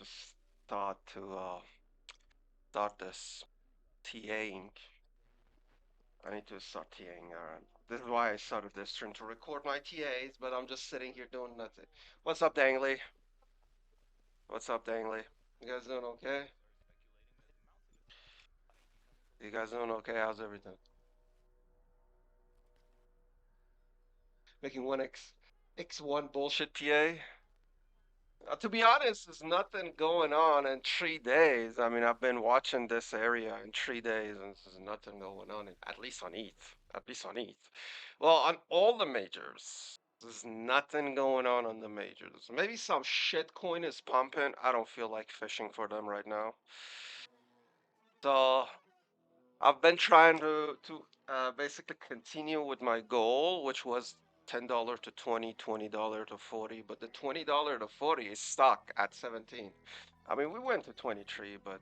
just start to start this TAing. I need to start TAing. Alright. This is why I started this stream, to record my TAs, but I'm just sitting here doing nothing. What's up, Dangly? What's up, Dangly? You guys doing okay? You guys doing okay? How's everything? Making 1x1 bullshit TA? To be honest, there's nothing going on in 3 days. I mean, I've been watching this area in 3 days, and there's nothing going on, at least on ETH. At least on ETH. Well, on all the majors, there's nothing going on the majors. Maybe some shit coin is pumping. I don't feel like fishing for them right now. So I've been trying to basically continue with my goal, which was $10 to 20, $20 to 40, but the $20 to 40 is stuck at 17. I mean, we went to 23, but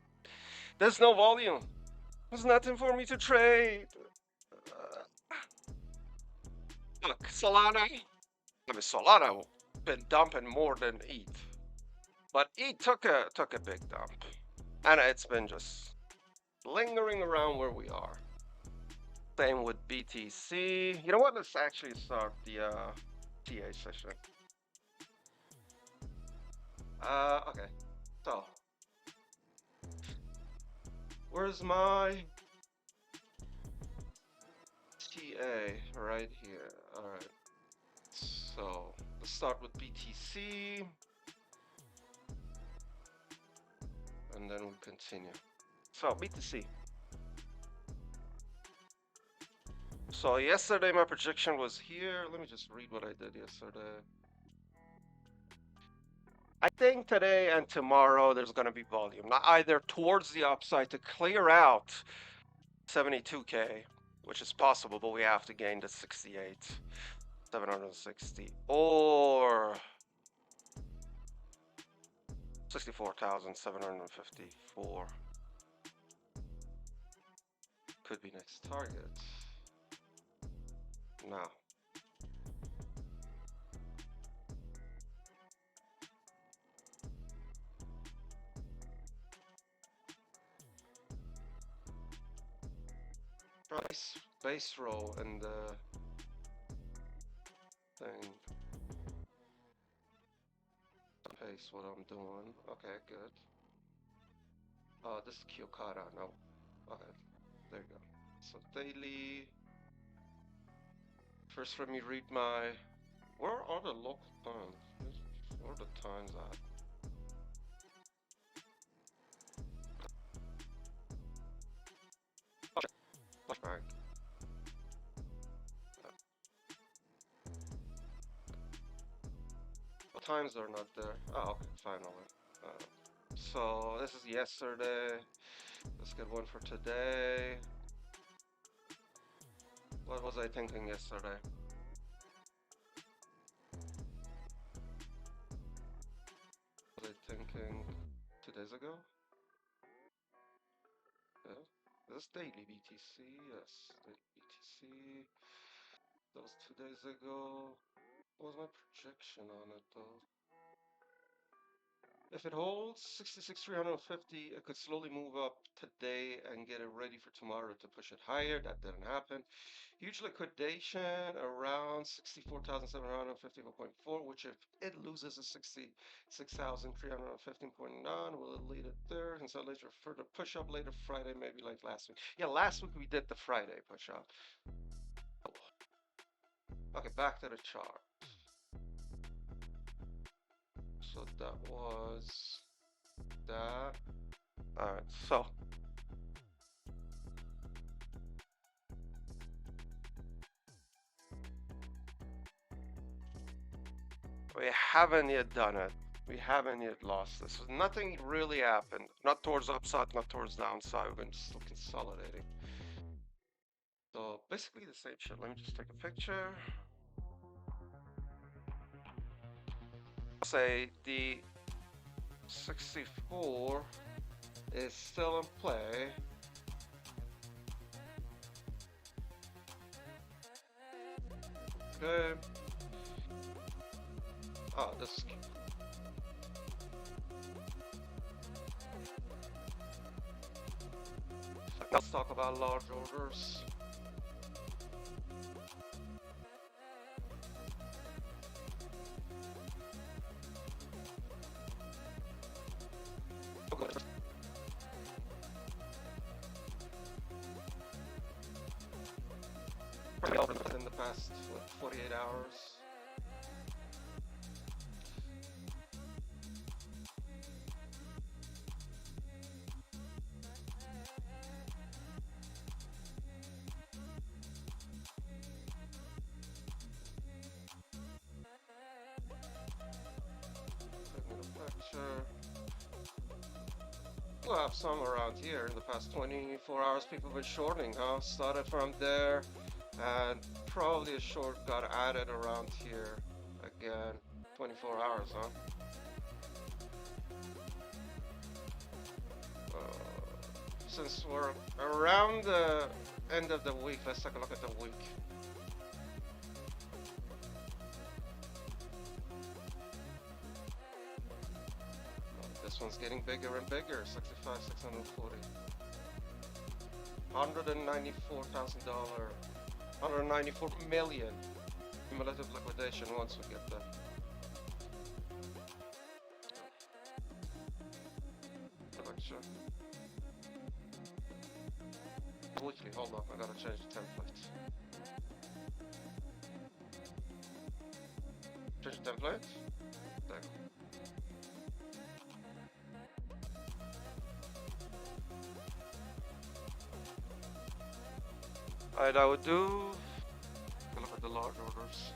there's no volume. There's nothing for me to trade. Look, Solana. I mean, Solana been dumping more than ETH, but ETH took a big dump, and it's been just lingering around where we are. Same with BTC. You know what? Let's actually start the TA session. Okay. So, where's my TA? Right here. All right. So let's start with BTC, and then we continue. So BTC. So yesterday my projection was here. Let me just read what I did yesterday. I think today and tomorrow there's going to be volume, not either towards the upside to clear out 72K, which is possible, but we have to gain to 68, 760, or 64,754. Could be next target. Now. Base roll and the thing. Pace what I'm doing. Okay, good. This is Kyokara. No. Okay, there you go. So daily. First, let me read my. Where are the local times? Where are the times at? Flashback. What times are not there? Oh, okay, finally. So this is yesterday. Let's get one for today. What was I thinking yesterday? Was I thinking 2 days ago? Yeah. This is daily BTC. Yes, daily BTC. That was 2 days ago. What was my projection on it though? If it holds 66,350, it could slowly move up today and get it ready for tomorrow to push it higher. That didn't happen. Huge liquidation around 64,754.4, which if it loses a 66,315.9, will it lead it there? And so later further push up later Friday, maybe like last week. Yeah, last week we did the Friday push up. Okay, back to the chart. So that was that. Alright, so we haven't yet done it. We haven't yet lost this. Nothing really happened. Not towards upside, not towards downside. We've been still consolidating. So basically the same shit. Let me just take a picture. Say the 64 is still in play. Okay. Oh, this. Let's talk about large orders. In the past 48 hours. Picture. We'll have some around here in the past 24 hours. People have been shorting, huh? Started from there, and probably a short got added around here again. 24 hours, huh? Since we're around the end of the week, let's take a look at the week. This one's getting bigger and bigger. 65, 640. $194,000. 194 million. Cumulative liquidation once we get there. Production. Weekly, hold on, I gotta change the template. Change the template? There. Alright, I would do. Look at the large orders.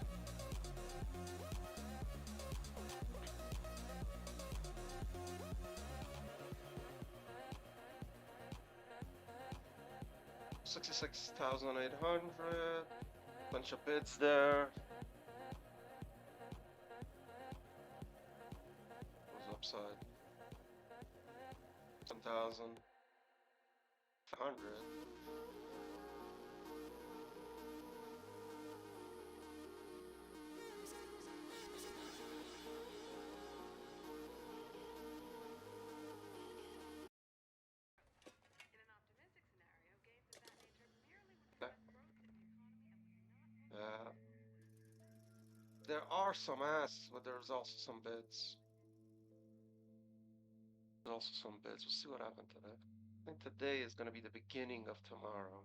$66,800. Bunch of bids there. What's upside? 10,500. There are some asks, but there's also some bids. There's also some bids. We'll see what happened today. I think today is going to be the beginning of tomorrow.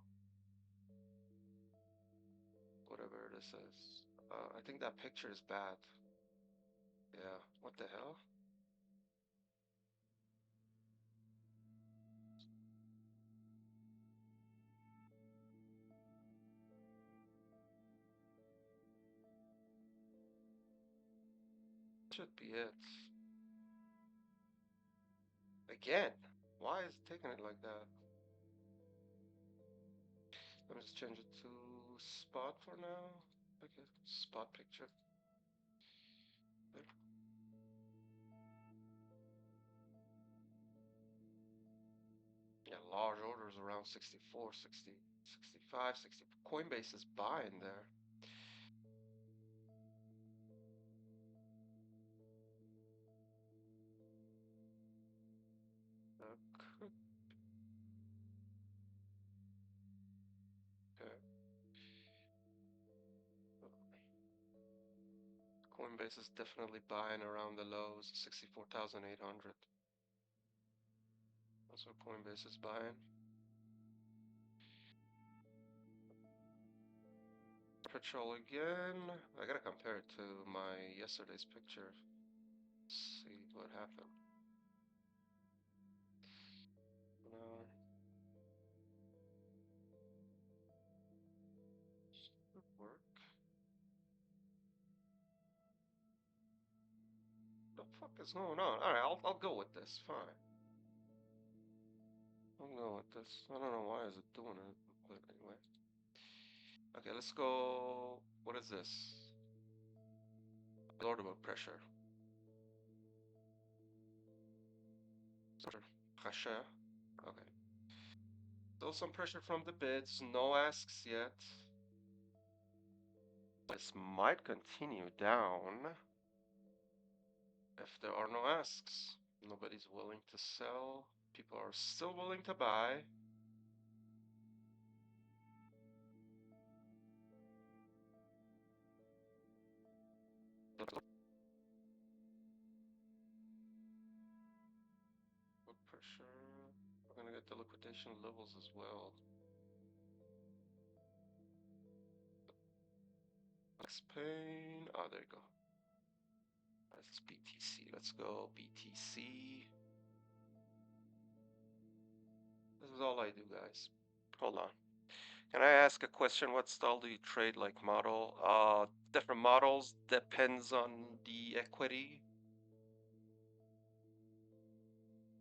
Whatever this is. I think that picture is bad. Yeah, what the hell? Should be it. Again, why is it taking it like that? Let me just change it to spot for now. Okay, spot picture. There. Yeah, large orders around 64, 60, 65, 60. Coinbase is buying there. Okay. Coinbase is definitely buying around the lows, 64,800. That's what Coinbase is buying. Petrol again. I gotta compare it to my yesterday's picture. See what happened. Should work. The fuck is going on? Alright, I'll go with this. Fine. I'll go with this. I don't know why is it doing it, but anyway. Okay, let's go. What is this? Order book pressure. Pressure. Okay. Still some pressure from the bids. No asks yet. This might continue down if there are no asks. Nobody's willing to sell. People are still willing to buy. Blood pressure. We're gonna get the liquidation levels as well. Max pain. Oh, there you go. That's BTC. Let's go BTC. This is all I do, guys. Hold on. Can I ask a question? What style do you trade, like model? Different models depends on the equity.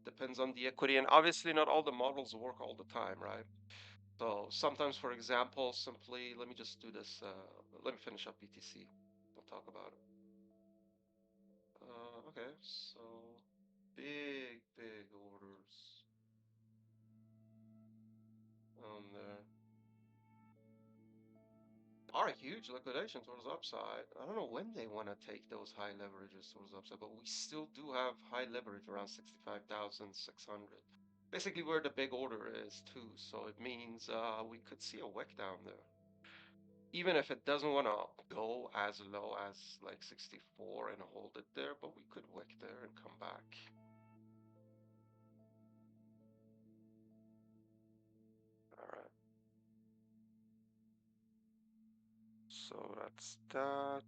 Depends on the equity, and obviously not all the models work all the time, right? So sometimes, for example, simply let me just do this. Let me finish up BTC. We'll talk about it. Okay, so big orders on there. Are huge liquidation towards upside. I don't know when they want to take those high leverages towards upside, but we still do have high leverage around 65,600. Basically where the big order is too, so it means we could see a wick down there. Even if it doesn't want to go as low as like 64 and hold it there, but we could wick there and come back. All right. So that's that.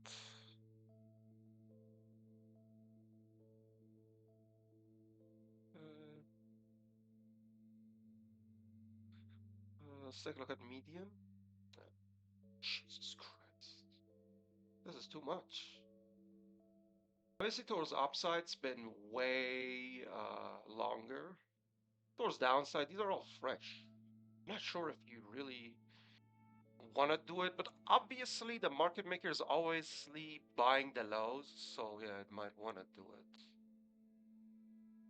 Let's take a look at median. Jesus Christ. This is too much. Obviously, towards upside's been way longer. Towards downside, these are all fresh. I'm not sure if you really want to do it, but obviously the market maker is always buying the lows, so yeah, it might want to do it.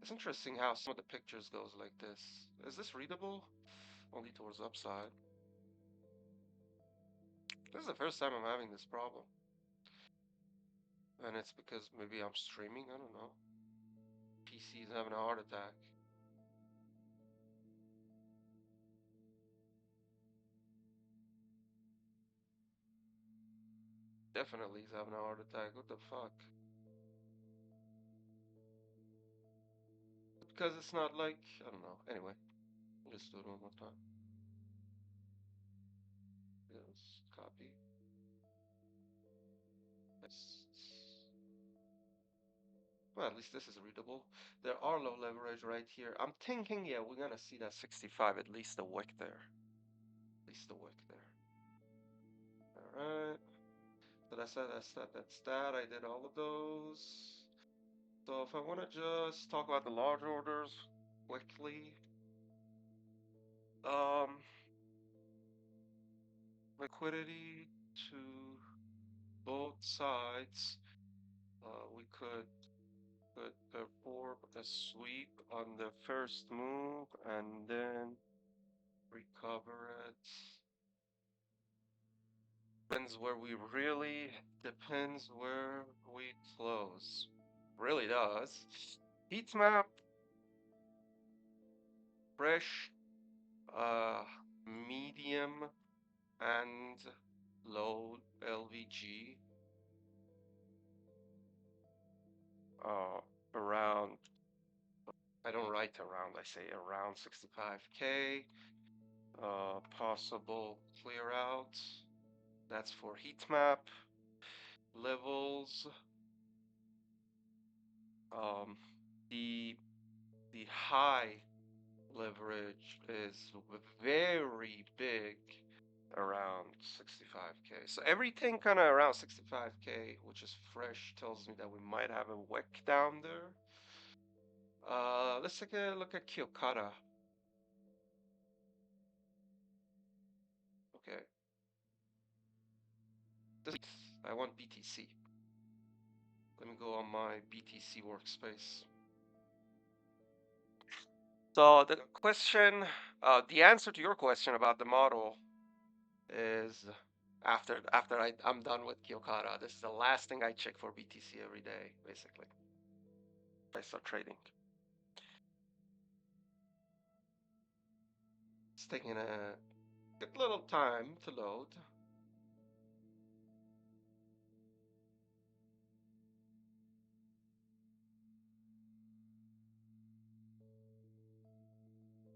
It's interesting how some of the pictures goes like this. Is this readable? Only towards upside. This is the first time I'm having this problem. And it's because maybe I'm streaming, I don't know. PC is having a heart attack. Definitely he's having a heart attack. What the fuck? Because it's not like, I don't know. Anyway, let's do it one more time. Yes, copy. Yes. Well, at least this is readable. There are low leverage right here. I'm thinking, yeah, we're gonna see that 65, at least a wick there. At least a wick there. Alright. So that's that. I did all of those. So if I want to just talk about the large orders quickly, liquidity to both sides. We could perform a sweep on the first move and then recover it. Depends where we close. Really does. Heat map, fresh, uh, medium, and low LVG. Around, I don't write around, I say around 65K. Possible clear out. That's for heat map. Levels. Um, the high leverage is very big around 65K. So everything kind of around 65K, which is fresh, tells me that we might have a wick down there. Let's take a look at Kyokara. Okay. I want BTC. Let me go on my BTC workspace. So the answer to your question about the model is after I'm done with Kyokara. This is the last thing I check for BTC every day, basically. I start trading. It's taking a good little time to load.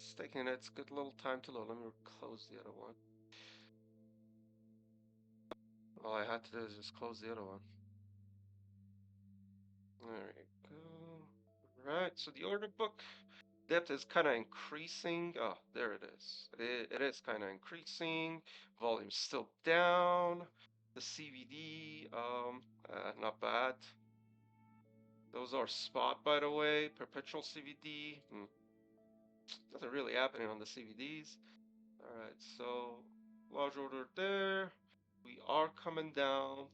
It's taking its good little time to load. Let me close the other one. All I had to do is just close the other one. There we go. Right, so the order book depth is kind of increasing. Oh, there it is. It is kind of increasing. Volume's still down. The CVD, not bad. Those are spot, by the way. Perpetual CVD. Nothing really happening on the CVDs. All right, so large order there. We are coming down.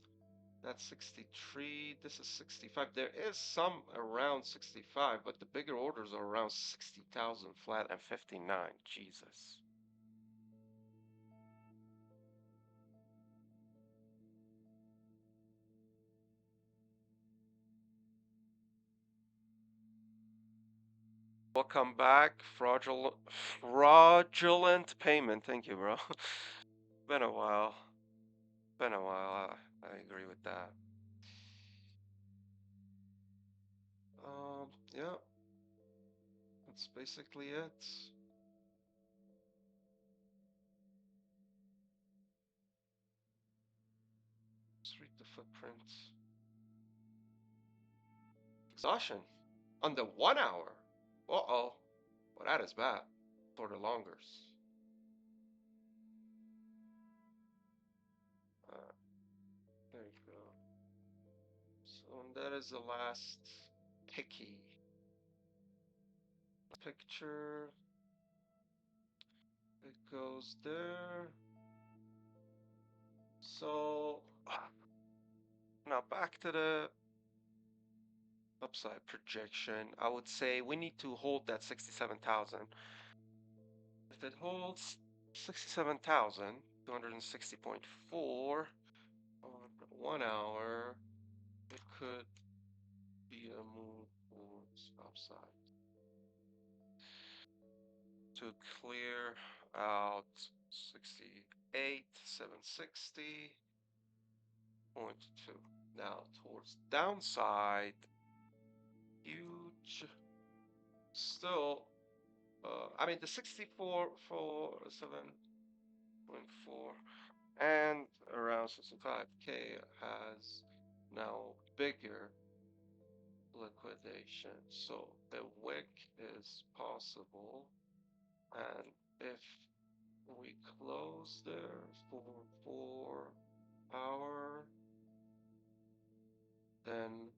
That's 63. This is 65. There is some around 65, but the bigger orders are around 60,000 flat and 59. Jesus. Welcome back. Fraudulent payment. Thank you, bro. Been a while. Been a while. I agree with that. Yeah. That's basically it. Let's read the footprint. Exhaustion. Under 1 hour. Uh-oh. Well, that is bad for the longers. There you go. So that is the last picky picture. It goes there. So now back to the upside projection. I would say we need to hold that 67,000. If it holds 67,260.4 on 1 hour, it could be a move towards upside to clear out 68,760.2. Now towards downside, huge. Still, I mean the 64,407.4 and around 65K has now bigger liquidation. So the wick is possible, and if we close there for 4 hour, then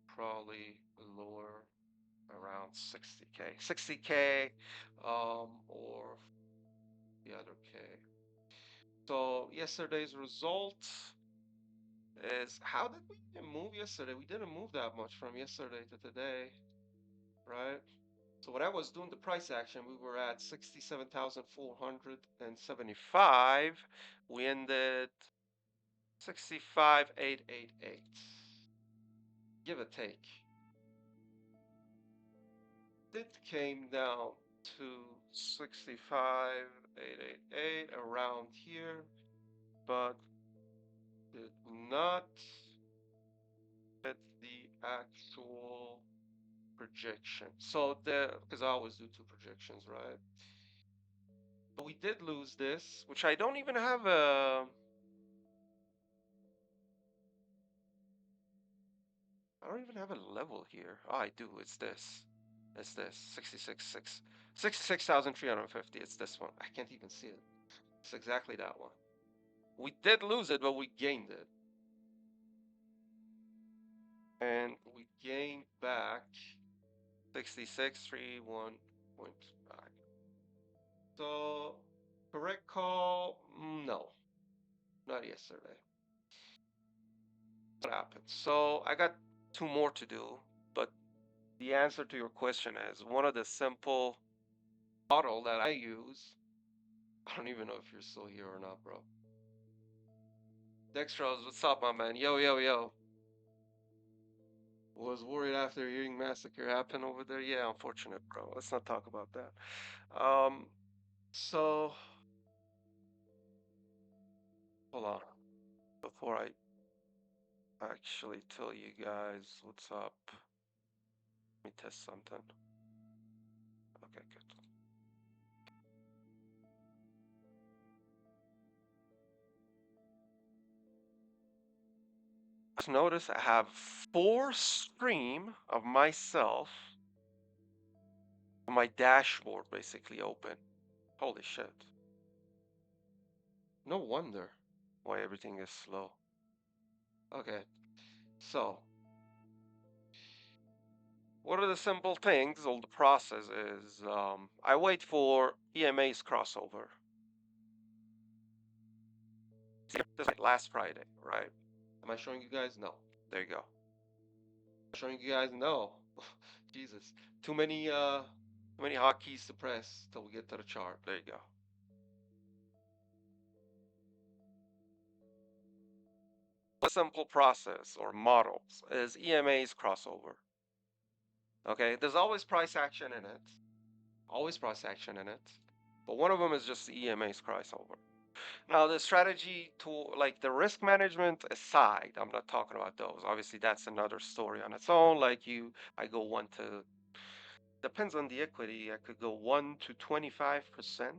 probably lower around 60K, 60K, or the other K. So yesterday's result is, how did we even move yesterday? We didn't move that much from yesterday to today, right? So when I was doing the price action, we were at 67,475. We ended 65,888, give or take. It came down to 65,888 around here, but did not hit the actual projection. So because I always do 2 projections, right? But we did lose this, which I don't even have a. I don't even have a level here. Oh, I do. It's this. It's this. 66,350. It's this one. I can't even see it. It's exactly that one. We did lose it, but we gained it. And we gained back 66,301.5. So, correct call? No, not yesterday. What happened? So, I got 2 more to do, but the answer to your question is one of the simple model that I use. I don't even know if you're still here or not, bro. Dextros, what's up, my man? Yo, yo, yo. Was worried after hearing massacre happen over there. Yeah, unfortunate, bro. Let's not talk about that. So hold on. Before I actually tell you guys what's up, let me test something. Okay, good. notice I have 4 stream of myself on my dashboard basically open. Holy shit. No wonder why everything is slow. Okay, so what are the simple things? All the process is I wait for EMA's crossover. This like last Friday, right? Am I showing you guys? No. There you go. Showing you guys? No. Jesus. Too many hotkeys to press till we get to the chart. There you go. A simple process or models is EMA's crossover. Okay, there's always price action in it. Always price action in it. But one of them is just the EMA's crossover. Now, the strategy to like the risk management aside, I'm not talking about those. Obviously, that's another story on its own. I go one to, depends on the equity. I could go 1 to 25%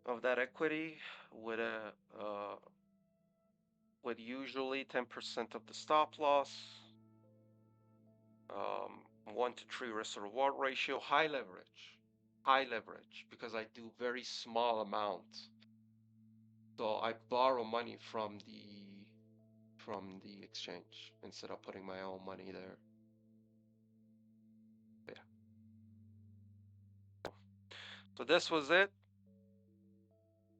of that equity with with usually 10% of the stop loss. 1 to 3 risk to reward ratio, high leverage, because I do very small amounts. So I borrow money from the exchange instead of putting my own money there. Yeah. So this was it.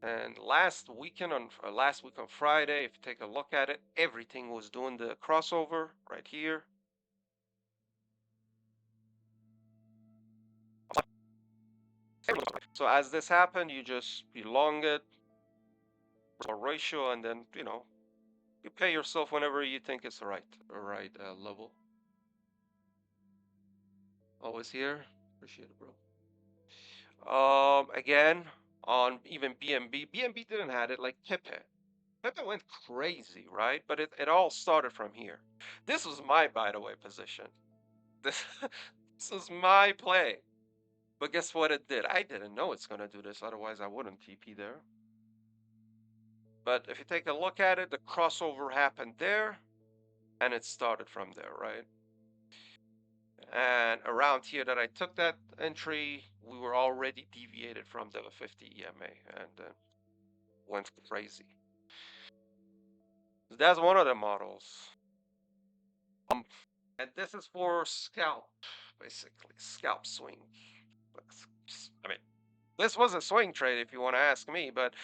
And last week on Friday, if you take a look at it, everything was doing the crossover right here. So as this happened, you just belong it or ratio, and then you pay yourself whenever you think it's the right level. Always here. Appreciate it, bro. Again, on even BNB. BNB didn't have it like Pepe. Pepe went crazy, right? But it all started from here. This was my, by the way, position. This, this was my play. But guess what it did? I didn't know it's going to do this. Otherwise, I wouldn't TP there. But if you take a look at it, the crossover happened there. And it started from there, right? And around here that I took that entry, we were already deviated from the 50 EMA and went crazy. So that's one of the models. And this is for scalp, basically, scalp swing. I mean, this was a swing trade if you want to ask me, but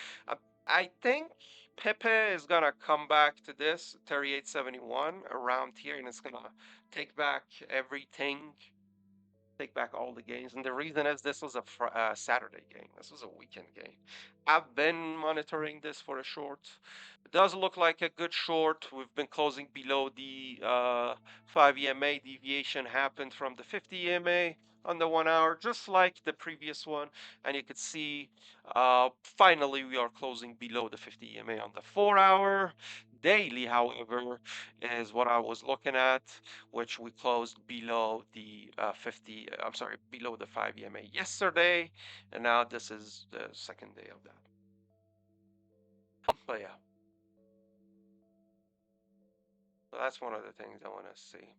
I think Pepe is going to come back to this 38.71 around here, and it's going to take back everything, take back all the gains. And the reason is this was a Saturday game. This was a weekend game. I've been monitoring this for a short. It does look like a good short. We've been closing below the 5 EMA. Deviation happened from the 50 EMA on the 1 hour, just like the previous one. And you could see finally we are closing below the 50 EMA on the 4 hour. Daily, however, is what I was looking at, which we closed below the below the 5 EMA yesterday, and now this is the second day of that. But yeah, so that's one of the things I want to see.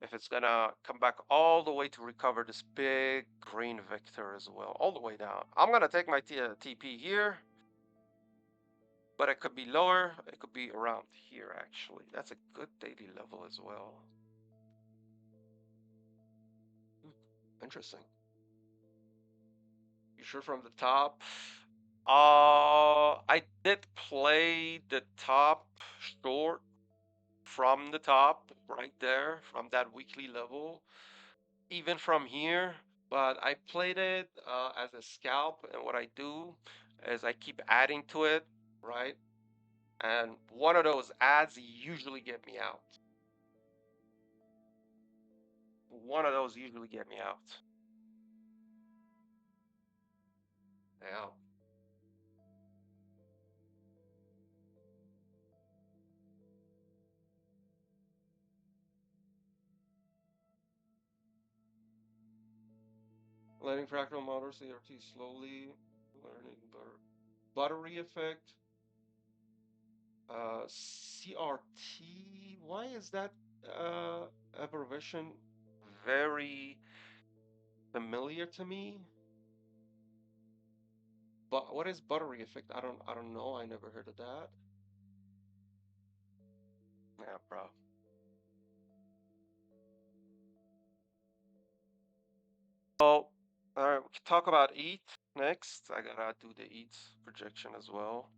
If it's gonna come back all the way to recover this big green vector as well, all the way down. I'm gonna take my TP here, but it could be lower. It could be around here, actually. That's a good daily level as well. Interesting. You sure from the top? I did play the top short from the top right there, from that weekly level, even from here. But I played it as a scalp, and what I do is I keep adding to it, right? And one of those ads usually get me out. One of those usually get me out. Yeah. Letting fractal motor CRT slowly, learning buttery effect. CRT. Why is that abbreviation very familiar to me? But what is buttery effect? I don't know. I never heard of that. Yeah, bro. So, we can talk about EAT next. I gotta do the EAT projection as well.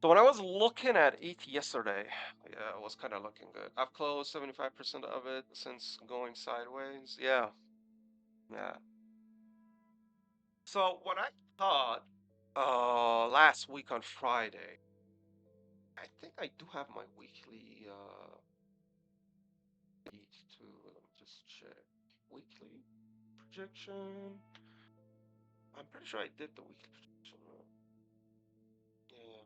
So when I was looking at EAT yesterday, yeah, it was kind of looking good. I've closed 75% of it since going sideways. Yeah, yeah. So what I thought last week on Friday, I think I do have my weekly EAT too. Let me just check. Weekly projection. I'm pretty sure I did the weekly projection. Yeah.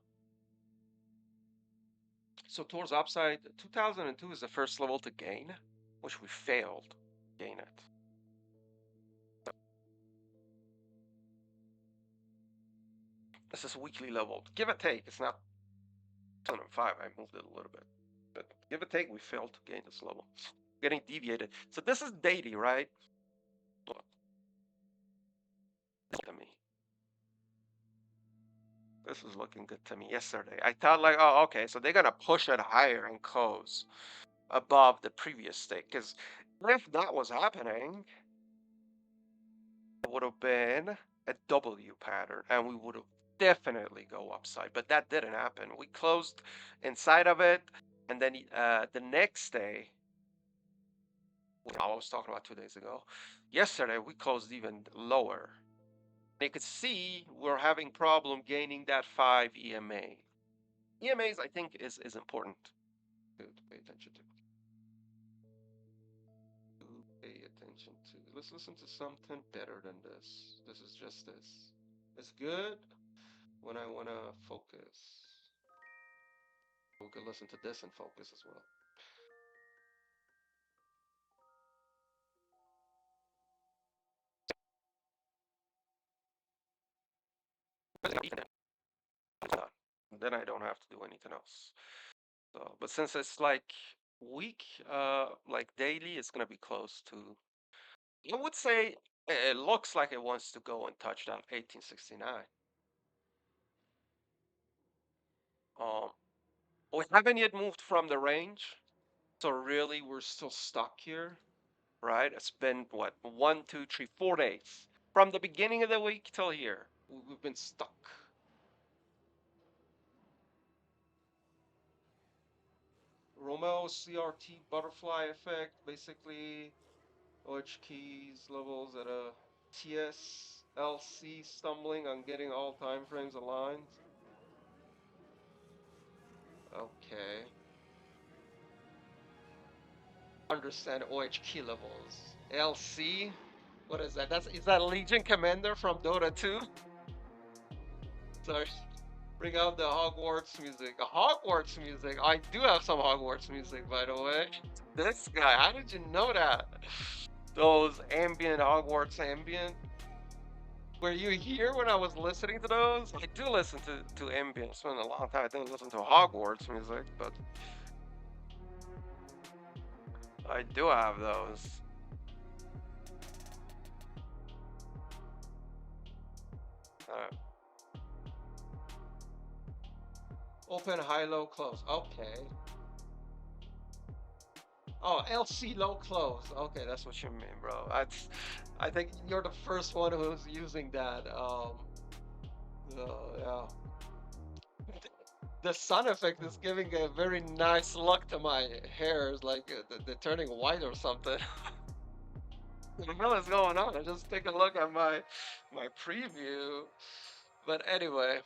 So towards upside, 2002 is the first level to gain, which we failed to gain it. This is weekly level. Give or take, it's not 205. I moved it a little bit. But give or take, we failed to gain this level. Getting deviated. So this is daily, right? Look, to me. This is looking good to me yesterday. I thought like, oh, okay, so they're gonna push it higher and close above the previous stick. Because if that was happening, it would have been a W pattern and we would have definitely go upside. But that didn't happen. We closed inside of it, and then the next day, I was talking about 2 days ago. Yesterday we closed even lower. You could see we're having problem gaining that 5 EMA. EMAs I think is important to pay attention to. Pay attention to. Let's listen to something better than this. This is just this. It's good when I wanna focus. We could listen to this and focus as well. Then I don't have to do anything else. So, but since it's like week, like daily, it's gonna be close to. I would say it looks like it wants to go and touch down 1869. Um, we haven't yet moved from the range, so really we're still stuck here, right? It's been what, 1, 2, 3, 4 days from the beginning of the week till here. We've been stuck. Romeo CRT butterfly effect, basically OH keys levels at a TSLC stumbling on getting all time frames aligned. Okay. Understand OH key levels. LC? What is that? Is that Legion Commander from Dota 2? Sorry. Bring out the Hogwarts music. Hogwarts music. I do have some Hogwarts music, by the way. This guy, how did you know that? Those ambient Hogwarts ambient. Were you here when I was listening to those? I do listen to ambient. It's been a long time. I didn't listen to Hogwarts music, but I do have those. Uh, Open, high, low, close. Okay. Oh, LC low close. Okay, that's what you mean, bro. I think you're the first one who's using that. Yeah. The sun effect is giving a very nice look to my hairs, like they're turning white or something. What the hell is going on? I just take a look at my preview. But anyway,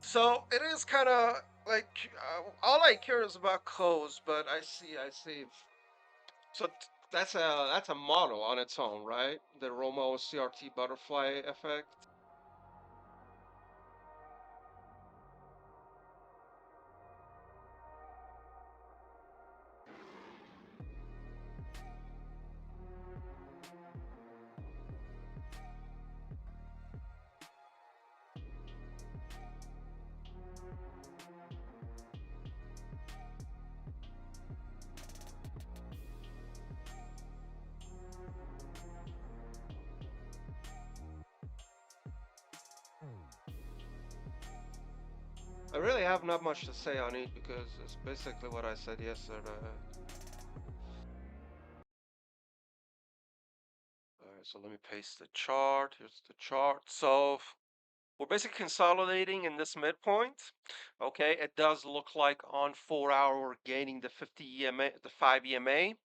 so it is kind of like all I care is about clothes, but I see. So that's a model on its own, right? The Romo CRT butterfly effect. I really have not much to say on it because it's basically what I said yesterday. Alright, so let me paste the chart. Here's the chart. So we're basically consolidating in this midpoint. Okay, it does look like on 4 hour we're gaining the 50 EMA, the 5 EMA.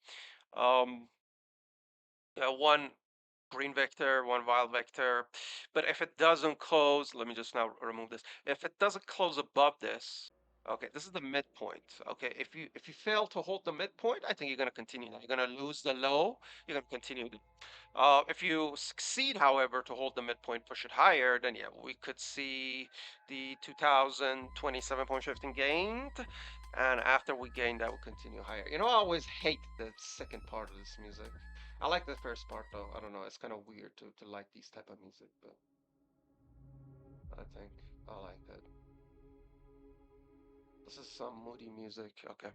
One green vector, one wild vector. But if it doesn't close, let me just now remove this. If it doesn't close above this, okay, this is the midpoint. Okay, if you fail to hold the midpoint, I think you're gonna continue that. You're gonna lose the low. You're gonna continue. If you succeed, however, to hold the midpoint, push it higher, then yeah, we could see the 2027.15 gained. And after we gain that, we'll continue higher. You know, I always hate the second part of this music. I like the first part though. I don't know, it's kind of weird to like these type of music, but I think I like it. This is some moody music, okay.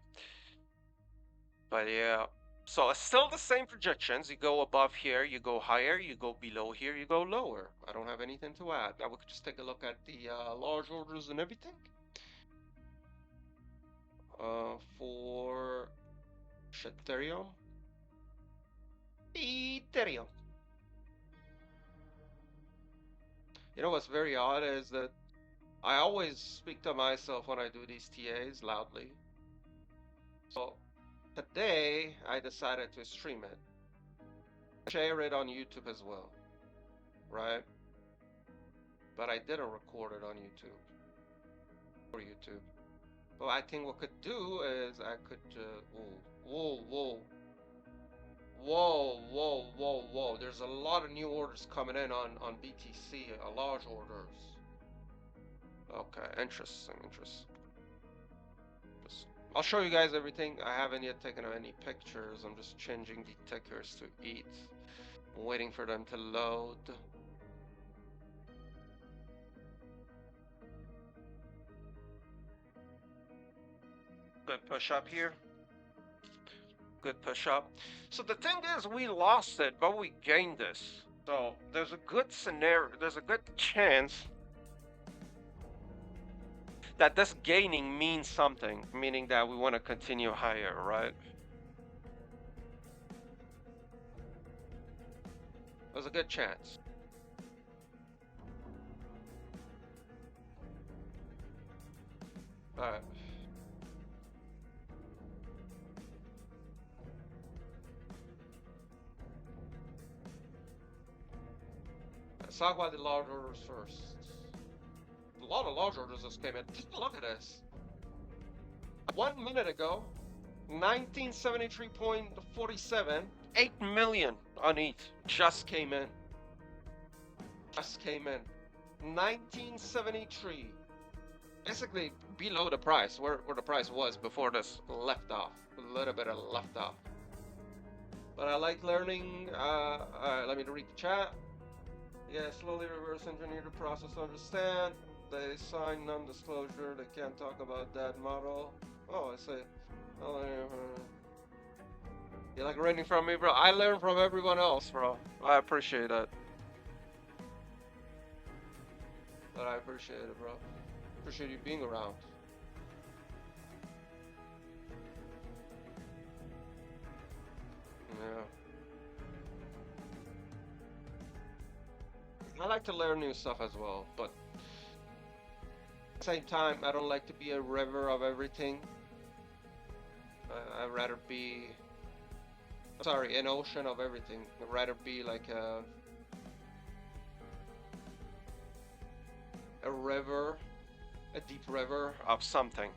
But yeah, so it's still the same projections. You go above here, you go higher, you go below here, you go lower. I don't have anything to add. Now we could just take a look at the large orders and everything. For Ethereum. Ethereum. You know what's very odd is that I always speak to myself when I do these TAs loudly. So today I decided to stream it. Share it on YouTube as well, right? But I didn't record it on YouTube. For YouTube. Well, I think what could do is I could, whoa. There's a lot of new orders coming in on BTC, large orders. Okay, interesting. I'll show you guys everything. I haven't yet taken any pictures. I'm just changing the tickers to ETH. I'm waiting for them to load. Good push up here. Good push up. So the thing is, we lost it, but we gained this. So there's a good scenario, there's a good chance that this gaining means something, meaning that we want to continue higher, right? There's a good chance. All right. Let's talk about the large orders first. A lot of large orders just came in. Take a look at this. 1 minute ago, 1973.47, 8 million on ETH just came in. 1973. Basically below the price, where the price was before this left off. A little bit of left off. But I like learning. Let me read the chat. Yeah, slowly reverse engineer the process to understand. They sign non-disclosure. They can't talk about that model. Oh, I see. You like learning from me, bro? I learn from everyone else, bro. I appreciate it. But I appreciate it, bro. Appreciate you being around. Yeah. I like to learn new stuff as well, but at the same time, I don't like to be a river of everything. I'd rather be, sorry, an ocean of everything. I'd rather be like a river, a deep river of something,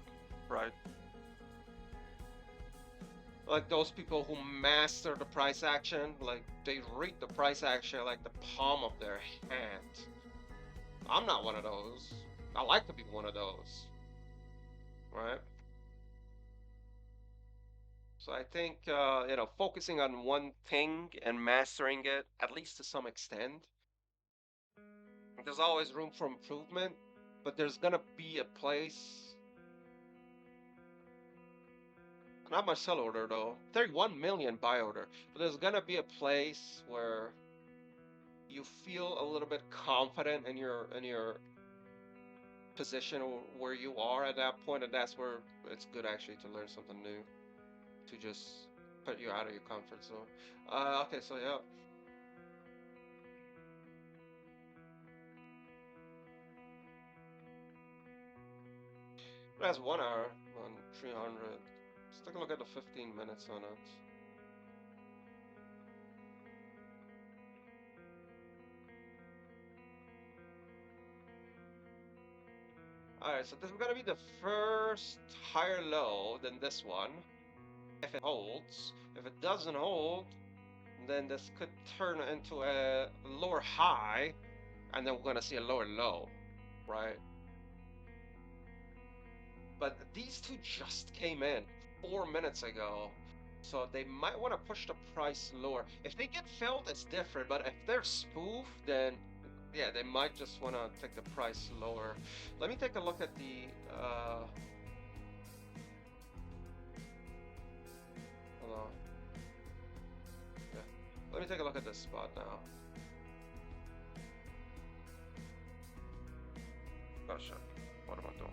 right? Like those people who master the price action, like they read the price action like the palm of their hand. I'm not one of those. I like to be one of those, right? So I think, focusing on one thing and mastering it, at least to some extent, there's always room for improvement, but there's gonna be a place. Not much sell order though. 31 million buy order, but there's gonna be a place where you feel a little bit confident in your position where you are at that point, and that's where it's good actually to learn something new, to just put you out of your comfort zone. Okay, so yeah. That's 1 hour on 300. Let's take a look at the 15 minutes on it. Alright, so this is gonna be the first higher low than this one. If it holds. If it doesn't hold, then this could turn into a lower high, and then we're gonna see a lower low, right? But these two just came in 4 minutes ago, so they might want to push the price lower. If they get filled, it's different, but if they're spoofed, then yeah, they might just want to take the price lower. Let me take a look at the hold on. Yeah. Let me take a look at this spot now. Oh shit, what am I doing?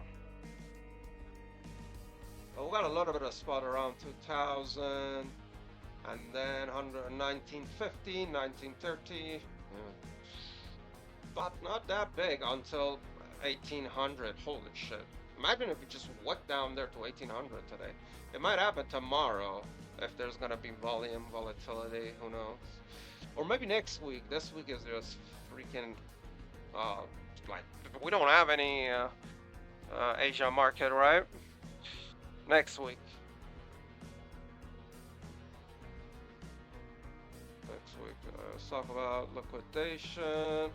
Well, we got a little bit of spot around 2000, and then 1950, 1930. Yeah. But not that big until 1800. Holy shit. Imagine if we just went down there to 1800 today. It might happen tomorrow if there's gonna be volume volatility, who knows. Or maybe next week. This week is just freaking like we don't have any Asia market, right? Next week. Let's talk about liquidation.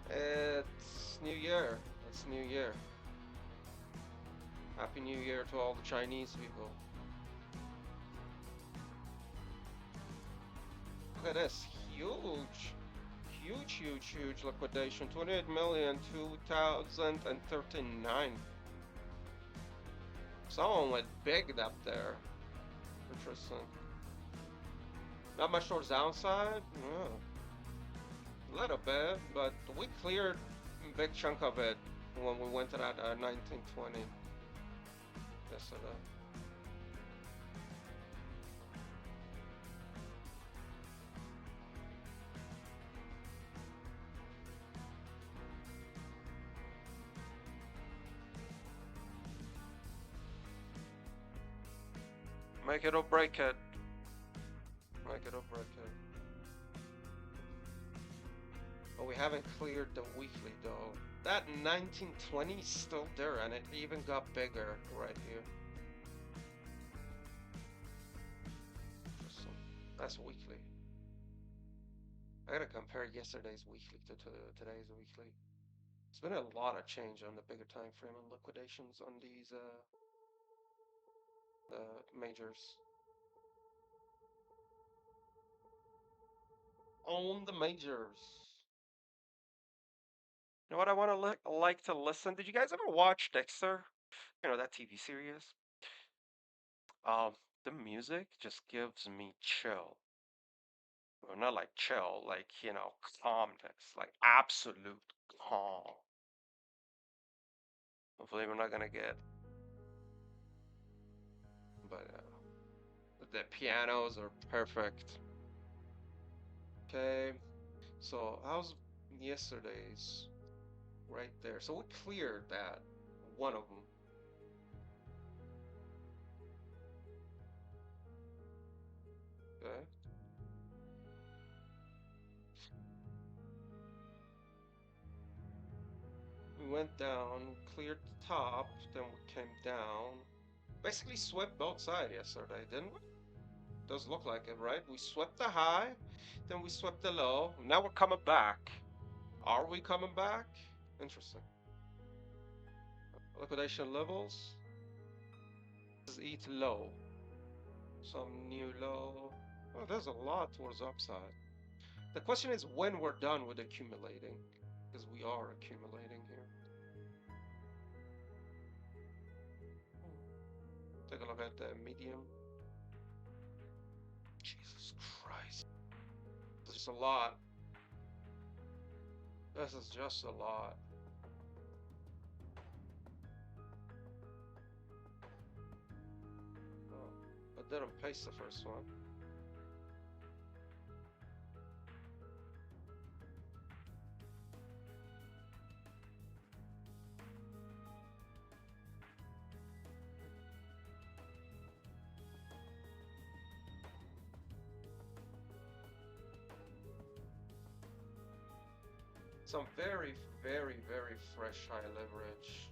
It's New Year. It's New Year. Happy New Year to all the Chinese people. Look at this. Huge liquidation. 28 million, 2039. Someone went big up there. Interesting. Not much towards downside? Yeah. A little bit, but we cleared a big chunk of it when we went to that 1920 yesterday. Make it or break it. Make it or break it. But we haven't cleared the weekly though. That 1920 is still there, and it even got bigger right here. So that's weekly. I gotta compare yesterday's weekly to today's weekly. There's been a lot of change on the bigger time frame and liquidations on these majors. On the majors. You know what I want to like to listen? Did you guys ever watch Dexter? You know that TV series? Um, the music just gives me chill. Well, not like chill, like calmness, like absolute calm. Hopefully, we're not gonna get, but the pianos are perfect. Okay, so how's yesterday's? Right there. So we cleared that one of them. Okay. We went down, cleared the top, then we came down. Basically swept both sides yesterday, didn't we? Does look like it, right? We swept the high, then we swept the low. Now we're coming back. Are we coming back? Interesting. Liquidation levels. This is ETH low. Some new low. Oh, there's a lot towards upside. The question is when we're done with accumulating, because we are accumulating here. Take a look at the medium. Jesus Christ. just a lot. This is just a lot. Oh, I didn't paste the first one. Some very, very, very fresh high leverage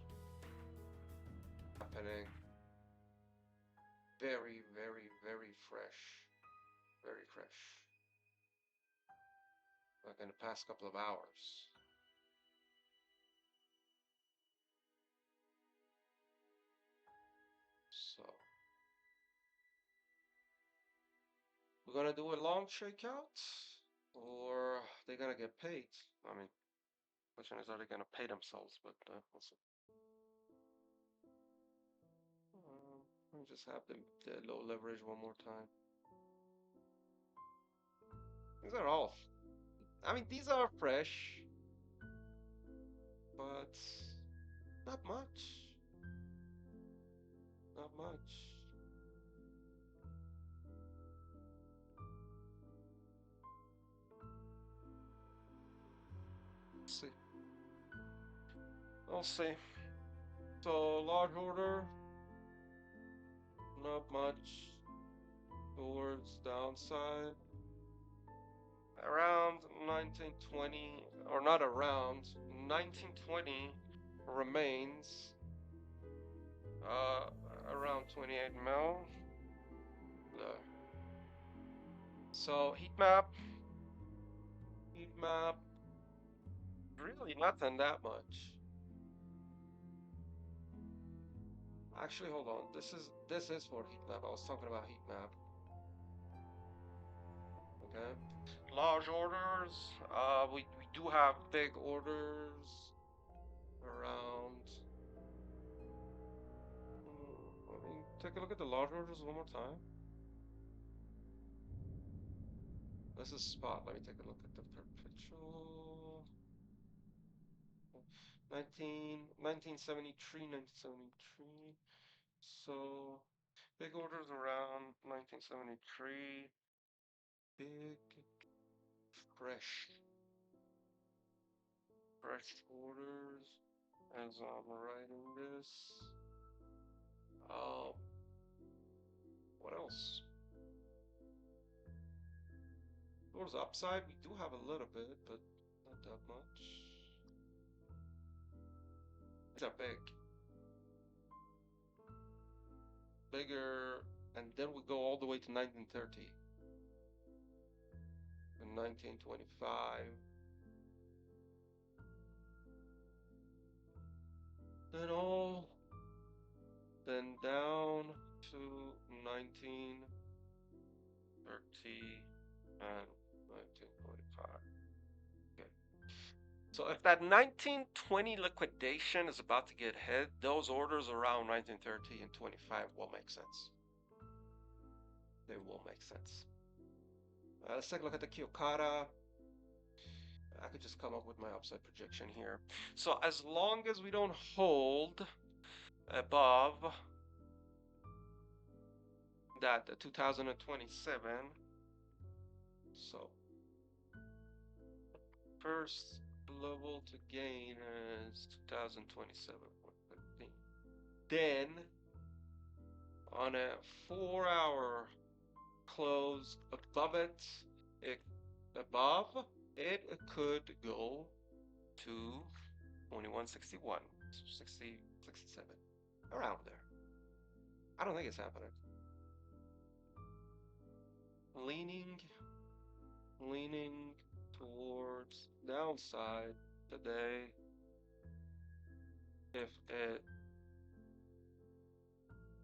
happening. Very, very, very fresh. Very fresh. Like in the past couple of hours. So we're gonna do a long shakeout, or they're gonna get paid. I mean, question is, are they gonna pay themselves? But we'll see. Let me just have the low leverage one more time. These are all. I mean, these are fresh, but not much. Not much. Let's see. I'll see. So large order, not much towards downside. Around 1920, or not around, 1920 remains around 28 mil. So heat map, really nothing that much. Actually, hold on. This is for heat map. I was talking about heat map. Okay. Large orders. We do have big orders around. Let me take a look at the large orders one more time. This is spot. Let me take a look at the perpetual. 1973, 1973. So big orders around 1973. Big fresh orders as I'm writing this. What else? Towards upside, we do have a little bit, but not that much. These are big. Bigger, and then we go all the way to 1930 and 1925. Then down to 1930 and 1945. Okay. So if that 1920 liquidation is about to get hit, those orders around 1930 and 25 will make sense. They will make sense. Let's take a look at the Kiyokata. I could just come up with my upside projection here. So as long as we don't hold above that 2027, so first level to gain is 2027.15. Then on a 4-hour close above it, it could go to 2161, 60, 67, around there. I don't think it's happening. Leaning towards downside today. If it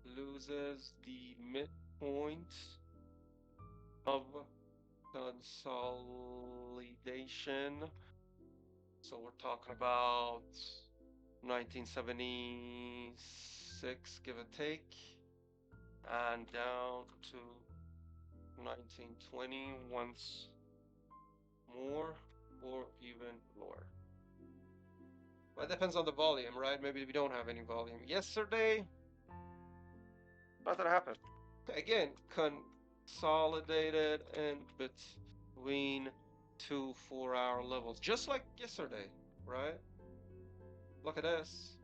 loses the midpoint of consolidation, so we're talking about 1976, give or take, and down to 1920 once more or even lower. Well, it depends on the volume, right? Maybe we don't have any volume. Yesterday, nothing happened. Again, consolidated in between 2 4-hour levels, just like yesterday, right? Look at this.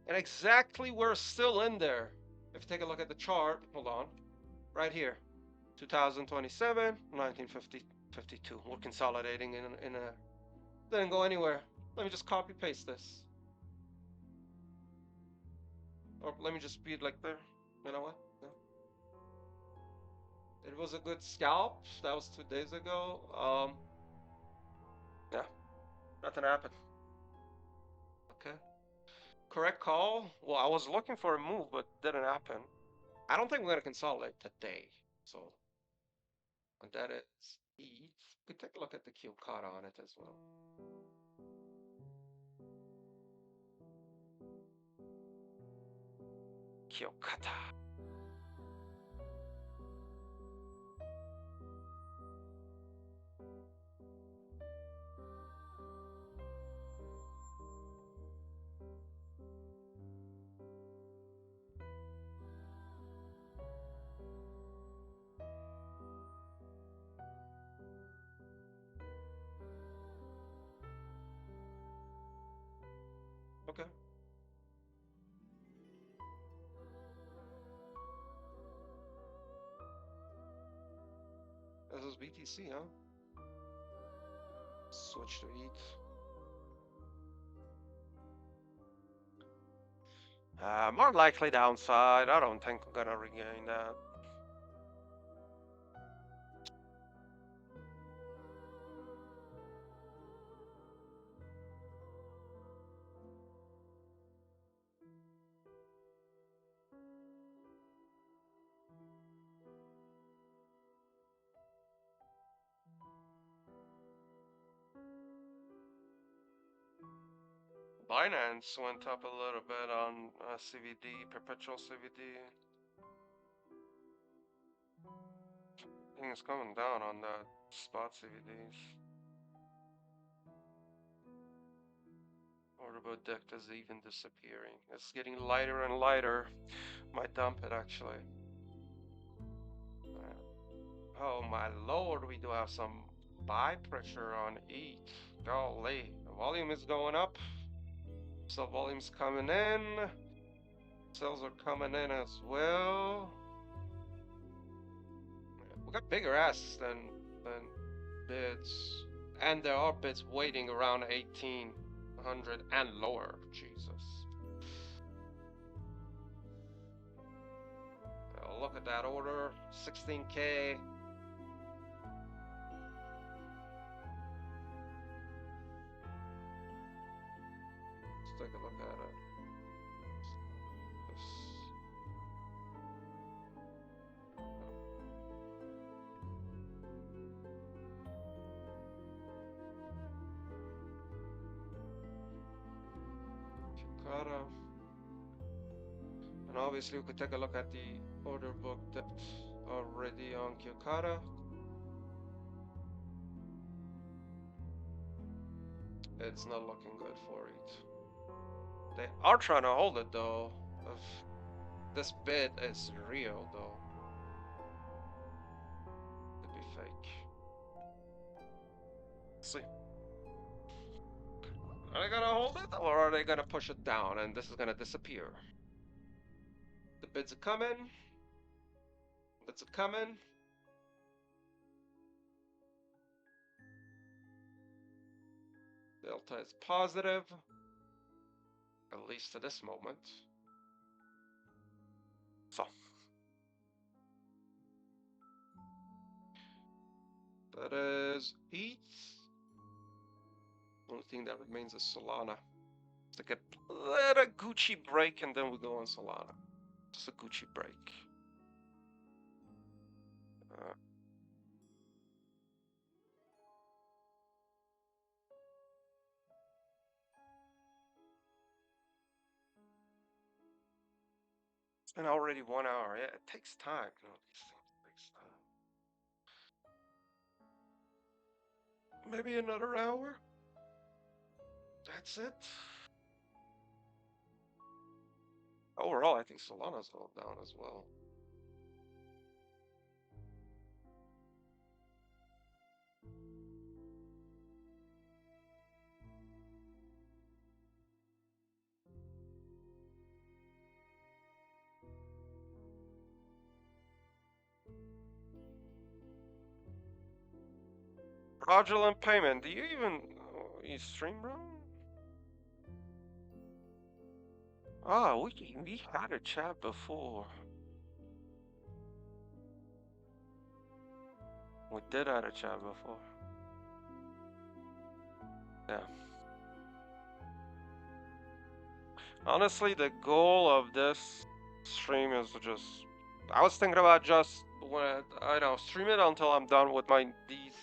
And exactly we're still in there. If you take a look at the chart, hold on, right here, 2027, 1950, 52. We're consolidating in a, didn't go anywhere. Let me just copy paste this. Or let me just speed like there. You know what? No. It was a good scalp. That was 2 days ago. Yeah, nothing happened. Okay. Correct call. Well, I was looking for a move, but didn't happen. I don't think we're gonna consolidate today. So, and that is E. We could take a look at the Kyokata on it as well. Kyokata. Okay. This is BTC, huh? Switch to ETH. More likely downside. I don't think we're gonna regain that. Binance went up a little bit on CVD, perpetual CVD. I think it's coming down on the spot CVDs. Order book deck is even disappearing. It's getting lighter and lighter. Might dump it actually. Oh my lord, we do have some buy pressure on ETH. Golly, the volume is going up. So volume's coming in. Sales are coming in as well. We got bigger asks than bids, and there are bids waiting around 1800 and lower. Jesus. Look at that order, 16K. Let's take a look at it. Kyokata. And obviously we could take a look at the order book depth already on Kyokata. It's not looking good for it. They are trying to hold it though. If this bid is real though. Could be fake. Let's see. Are they gonna hold it or are they gonna push it down and this is gonna disappear? The bids are coming. Bids are coming. Delta is positive, at least to this moment. So that is ETH. Only thing that remains is Solana. Let's take a little Gucci break and then we go on Solana. Just a Gucci break. It's been already 1 hour. Yeah, it takes time. You know, these things takes time. Maybe another hour. That's it. Overall, I think Solana's going down as well. Fraudulent payment. Do you even you stream, bro? Ah, we had a chat before. We did have a chat before. Yeah. Honestly, the goal of this stream is to just. I was thinking about just when I know stream it until I'm done with these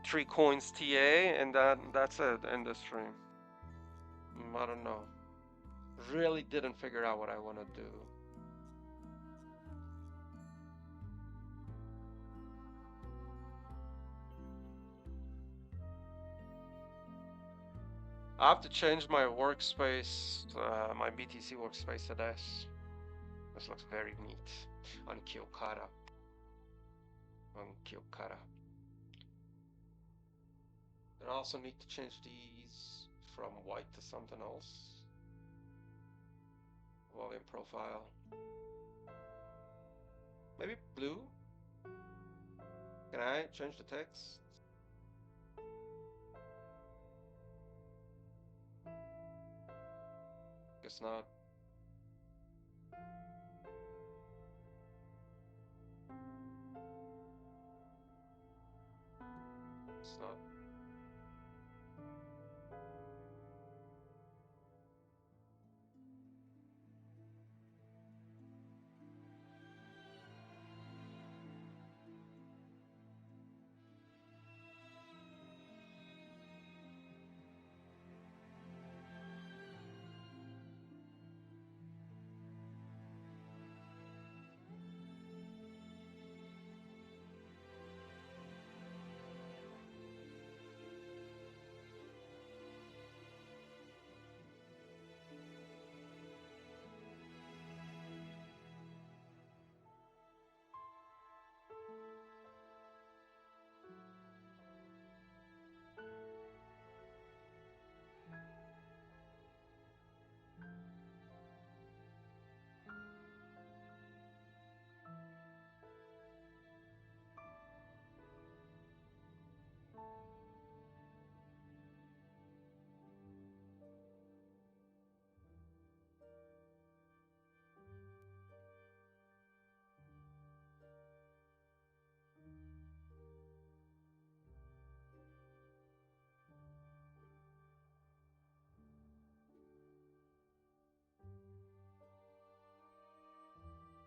3 coins TA, and then that's it in the stream. I don't know. Really didn't figure out what I want to do. I have to change my workspace, my BTC workspace to this. This looks very neat on Kyokara. On Kyokara. I also need to change these from white to something else. Volume profile. Maybe blue? Can I change the text? Guess not. It's not.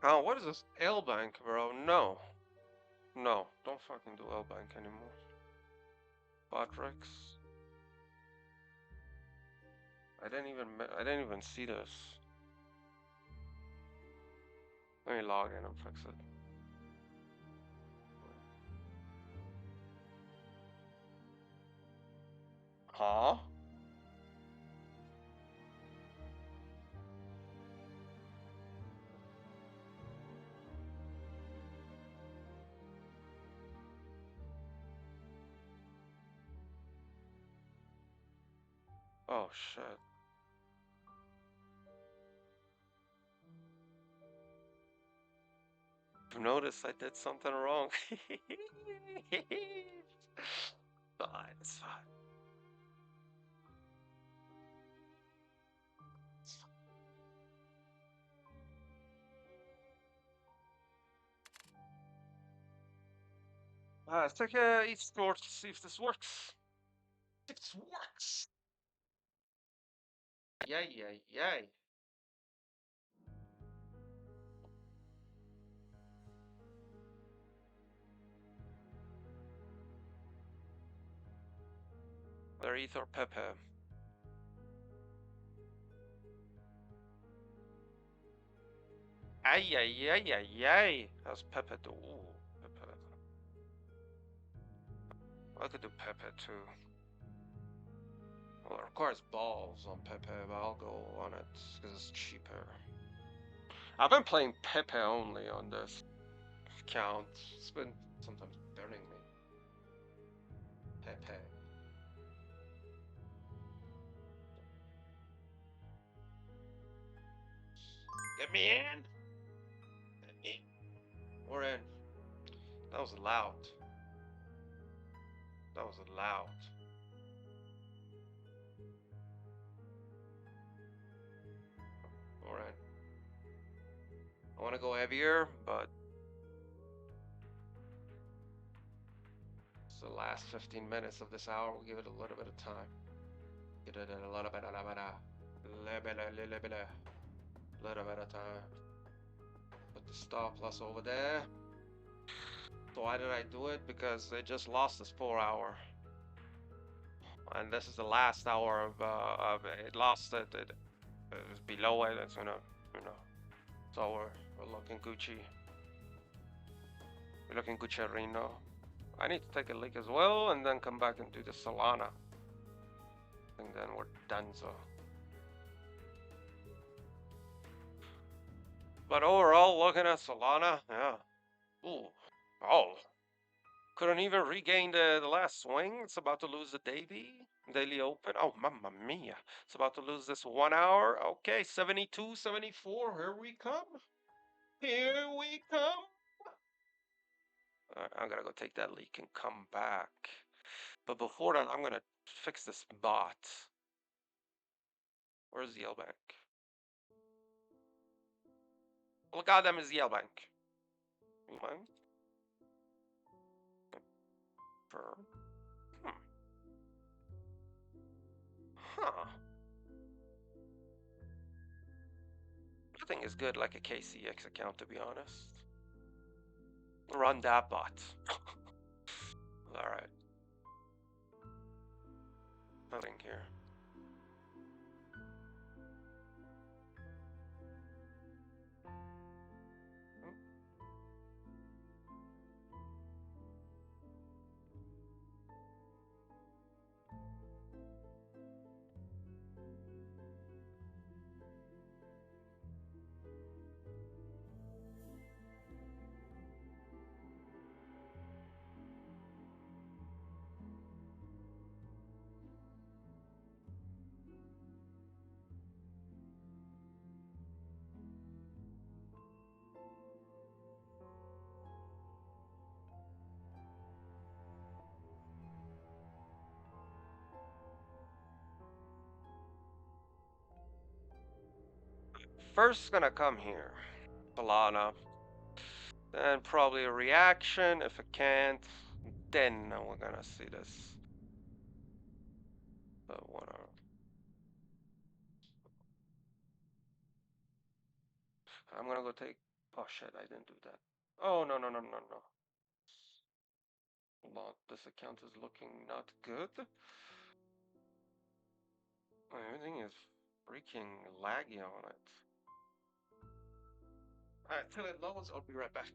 Oh, what is this? L-Bank, bro? No. No, don't fucking do L-Bank anymore. Patrick's. I didn't even see this. Let me log in and fix it. Huh? Oh shit. I've noticed I did something wrong. Fine, it's fine. Let's take each store to see if this works. If this works! Yay, yay, yay. They're Ether Pepe. Ay, ay, ay, ay, ay. How's Pepe do? Ooh, Pepe. I could do Pepe too. Well, it requires balls on Pepe, but I'll go on it because it's cheaper. I've been playing Pepe only on this account. It's been sometimes burning me. Pepe. Get me in! Get me. We're in. That was loud. That was loud. We're in. I want to go heavier, but it's the last 15 minutes of this hour. We'll give it a little bit of time. Give it a little bit of time. Put the stop loss over there. So why did I do it? Because they just lost this 4 hour. And this is the last hour of it lost it. It was below it. It's gonna, you know. So we're looking Gucci. We're looking Gucciarino. I need to take a leak as well, and then come back and do the Solana. And then we're done. So. But overall, looking at Solana, yeah. Ooh, oh. Couldn't even regain the last swing. It's about to lose the daily open. Oh, mamma mia. It's about to lose this 1 hour. Okay, 72, 74. Here we come. Here we come. I'm gonna go take that leak and come back. But before that, I'm gonna fix this bot. Where's the Bank? Well, goddamn is the Bank. You mind? Confirm. Huh. Nothing is good like a KCX account, to be honest. Run that bot. Alright. Nothing here. First gonna come here. Solana. Then probably a reaction. If it can't, then we're gonna see this. But 1 hour. I'm gonna go take. Oh shit! I didn't do that. Oh no. Hold on. This account is looking not good. Everything is freaking laggy on it. Alright, till it loads, I'll be right back.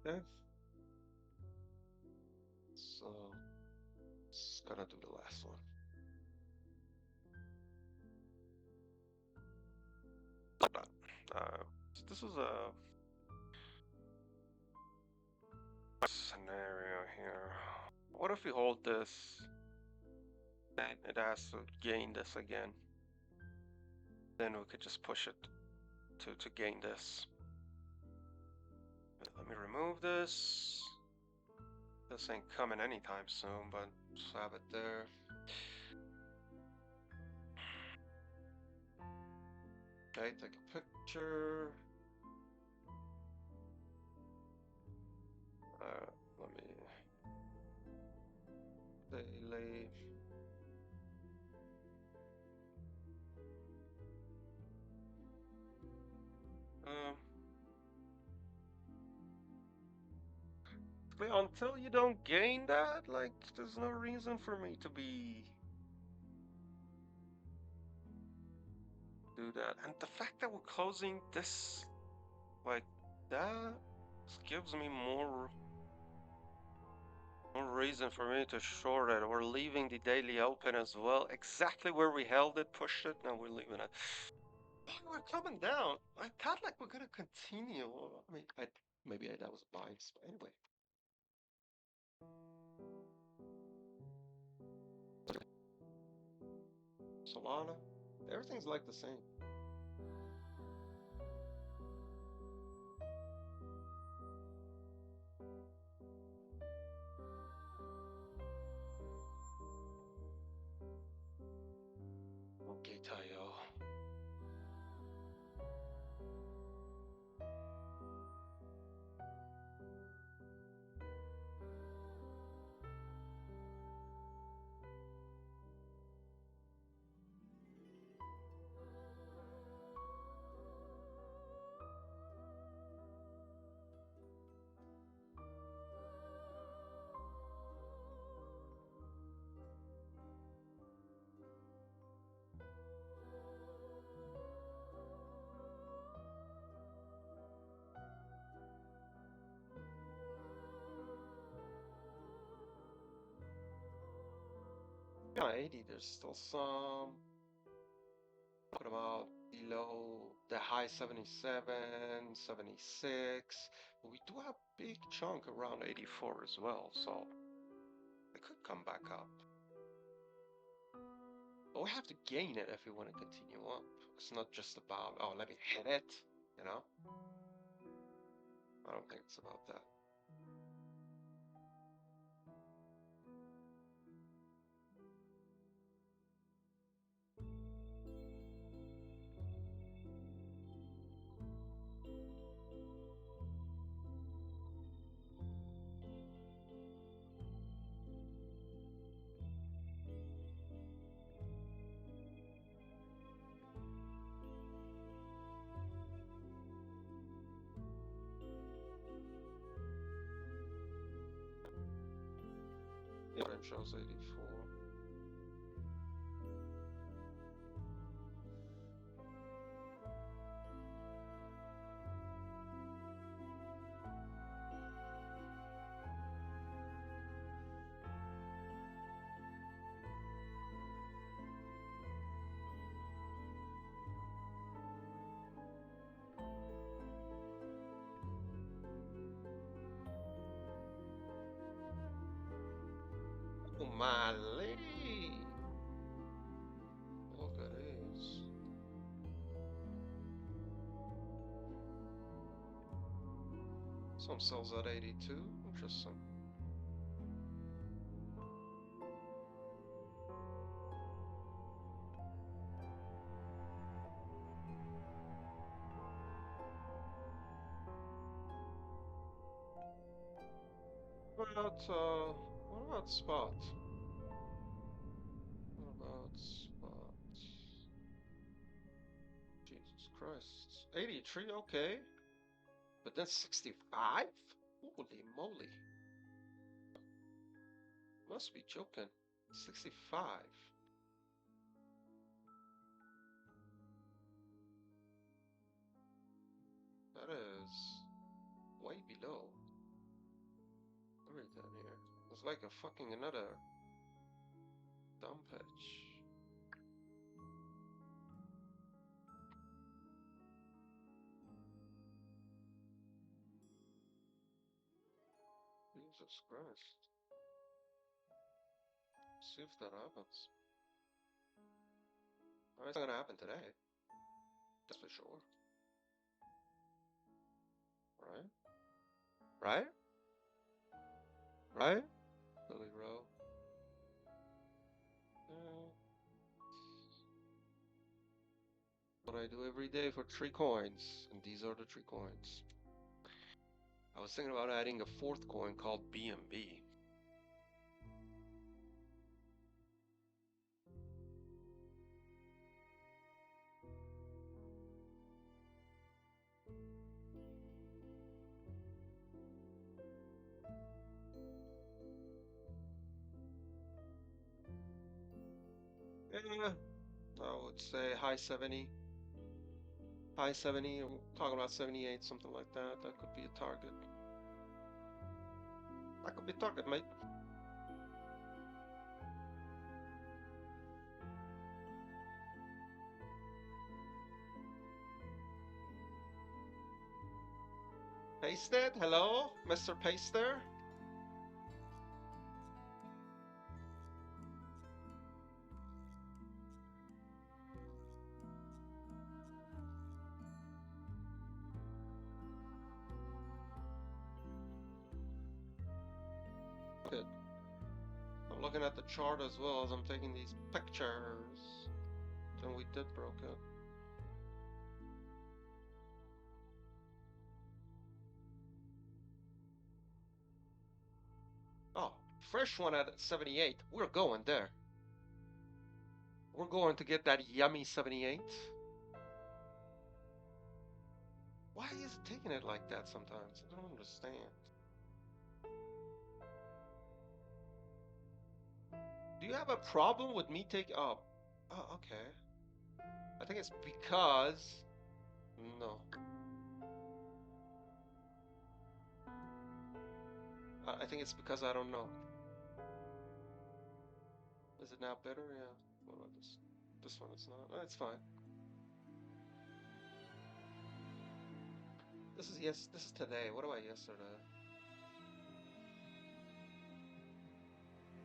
Okay. So it's gonna do the last one. Uh, this is a scenario here. What if we hold this and it has to gain this again? Then we could just push it to gain this. Let me remove this. This ain't coming anytime soon, but just have it there. Okay, take a picture. Let me daily. Um, until you don't gain that, like, there's no reason for me to be do that. And the fact that we're closing this like that gives me more reason for me to short it. We're leaving the daily open as well, exactly where we held it, pushed it. Now we're leaving it. We're coming down. I thought like we're gonna continue. I mean, maybe that was bias, but anyway. Solana, everything's like the same. Okay, Tayo. Yeah, 80, there's still some. What about below the high 77, 76? But we do have a big chunk around 84 as well, so it could come back up. But we have to gain it if we want to continue up. It's not just about, oh, let me hit it, you know? I don't think it's about that. Yeah, it shows 84. Oh, my lady! Look at this. Some sells at 82. Interesting. What about spot? What about spot? Jesus Christ. 83, okay. But then 65? Holy moly. Must be joking. 65. That is way below. down here? It's like a fucking another dumb pitch. Jesus Christ. See if that happens. It's not gonna happen today. That's for sure. Right? Right? Right? Lily Row. What I do every day for 3 coins, and these are the 3 coins. I was thinking about adding a 4th coin called B&B. Yeah, I would say high 70. High 70, I'm talking about 78, something like that. That could be a target. That could be a target, mate. Pasted? Hello, Mr. Paster? Good. I'm looking at the chart as well as I'm taking these pictures. Then we did broke it. Oh, fresh one at 78. We're going there. We're going to get that yummy 78. Why is it taking it like that sometimes? I don't understand. Do you have a problem with me taking... Oh, okay. I think it's because... No. I think it's because I don't know. Is it now better? Yeah. What about this? This one is not. It's fine. This is today. What about yesterday?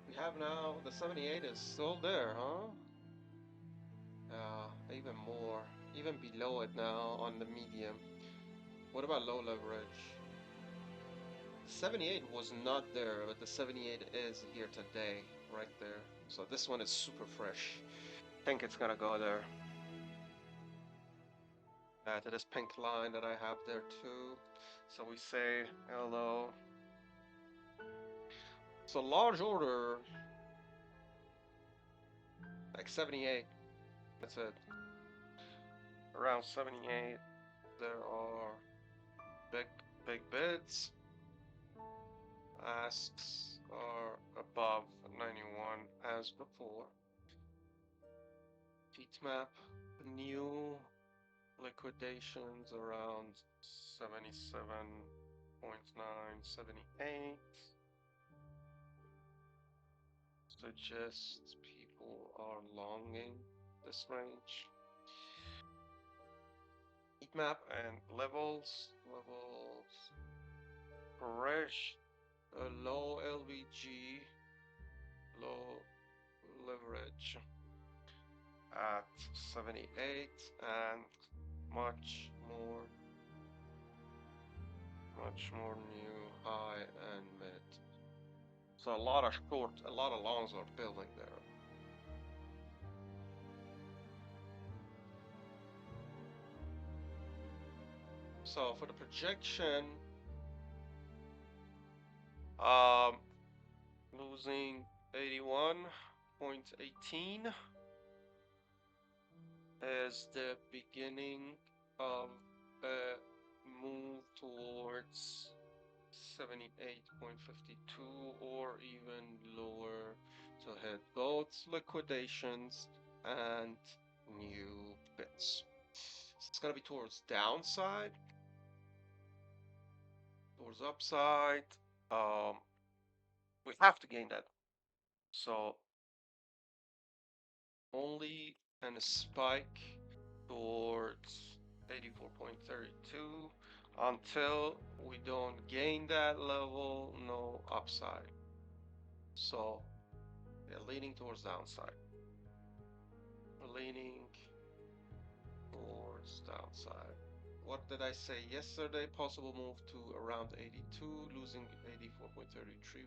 We have now, the 78 is still there, huh? Even more. Even below it now on the medium. What about low leverage? 78 was not there, but the 78 is here today, right there. So this one is super fresh. I think it's gonna go there. To this pink line that I have there too. So we say hello. So large order, like 78. That's it. Around 78, there are big bids. Asks are above 91 as before. Heat map, new liquidations around 77.9, 78. Suggests people are longing this range. Heat map and levels. Fresh, low LVG, low leverage at 78 and much more new high and mid. So a lot of longs are building there. So for the projection, losing 81.18 is the beginning of a move towards 78.52 or even lower to hit both liquidations and new bits. It's gonna be towards downside, towards upside. We have to gain that. So only and a spike towards 84.32 until we don't gain that level, no upside. So they're leaning towards downside. We're leaning towards downside. What did I say yesterday? Possible move to around 82, losing 84.33.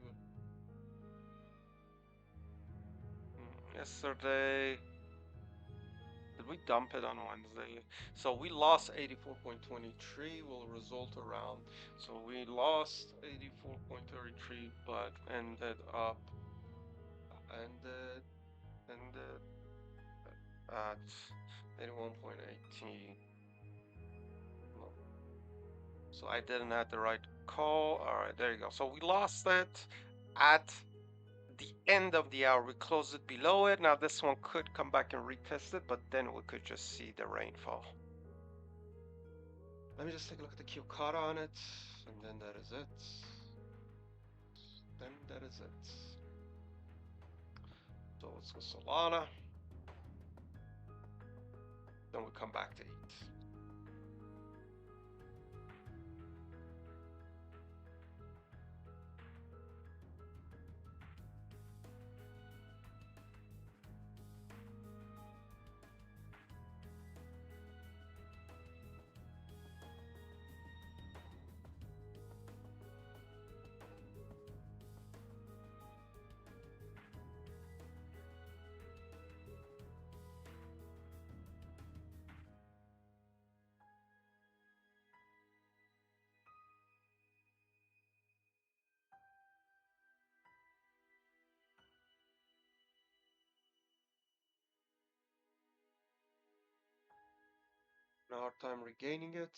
Yesterday, did we dump it on Wednesday? So we lost 84.23, will result around. So we lost 84.33, but ended up ended at 81.18. So I didn't have the right call. All right, there you go. So we lost it at the end of the hour. We closed it below it. Now this one could come back and retest it, but then we could just see the rainfall. Let me just take a look at the Q kata on it, and then that is it. Then that is it. So let's go Solana. Then we come back to ETH. A hard time regaining it.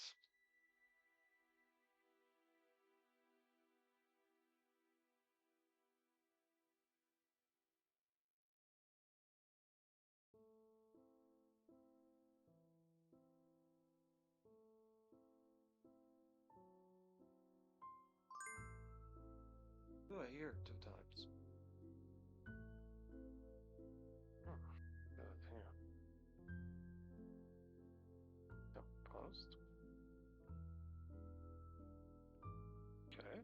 Oh, I hear it 2 times. Here. Yep, paused. Okay.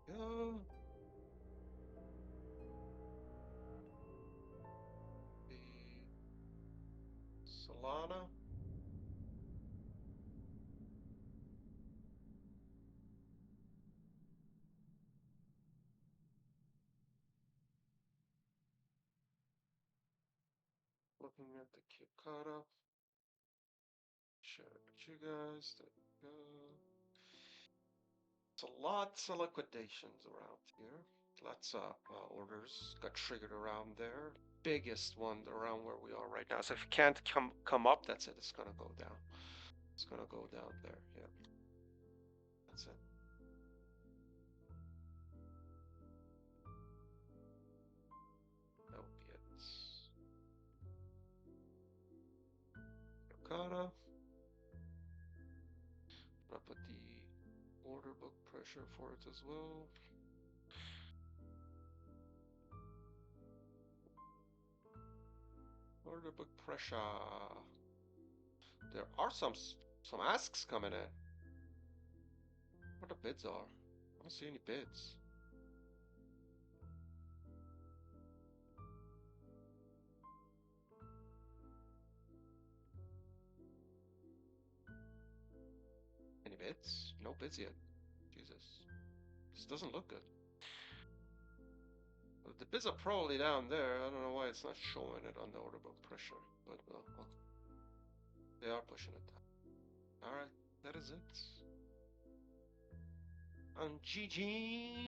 Go. The Solana. Looking at the Q kata. Share it with you guys. There we go. So lots of liquidations around here. Lots of orders got triggered around there. Biggest one around where we are right now. So if you can't come up, that's it. It's gonna go down. It's gonna go down there. Yeah, that's it. That would be it. Yokata. I'll put the order book pressure for it as well. Order book pressure. There are some asks coming in. What the bids are? I don't see any bids. Any bids? No bids yet. Jesus. This doesn't look good. The bids are probably down there. I don't know why it's not showing it on the order book pressure, but well, they are pushing it down. All right, that is it. On GG.